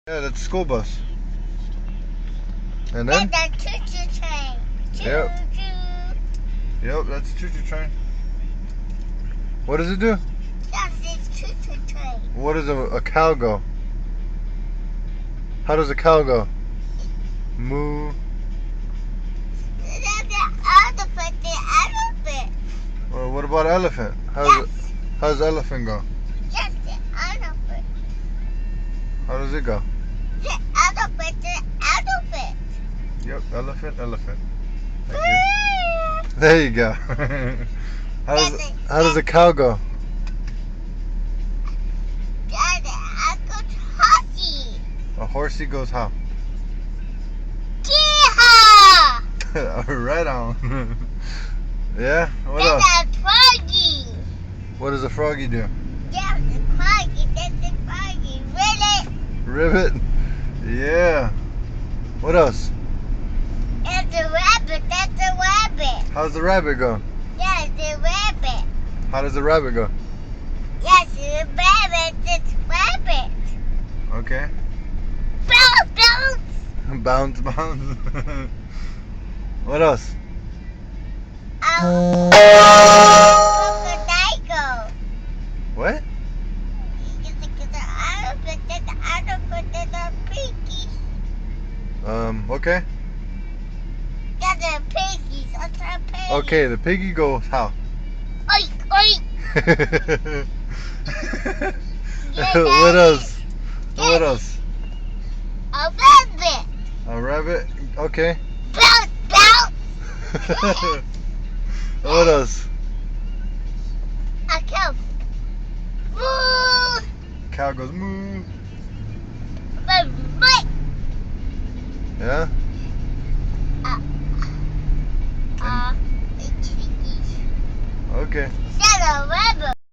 Yeah, that's a school bus. And then? That's a choo-choo train. Choo-choo. Yep, that's a choo-choo train. What does it do? That's a choo-choo train. What does a cow go? How does a cow go? Moo. That's the elephant. Well, what about elephant? Yes. How does elephant go? Yes, the elephant. How does it go? The elephant. Yep, elephant. Thank you. There you go. How does a cow go? A horsey goes how? Yeehaw! Right on. Yeah? What That's else? a froggy. What does a froggy do? That's a froggy. That's a froggy. Really? Ribbit? Yeah. What else? That's a rabbit. That's a rabbit. How does the rabbit go? Yes, the rabbit. How does the rabbit go? Yes, the rabbit. It's rabbit. Okay. Bounce. Bounce. What else? Crocodile. What? Okay. That's a piggy. That's a piggy. Okay, the piggy goes how? Oink, oink. What else? What else? A rabbit. A rabbit? Okay. Bounce. What else? A cow. Moo. Cow goes moo. Bye. Yeah? Okay. That's a rabbit.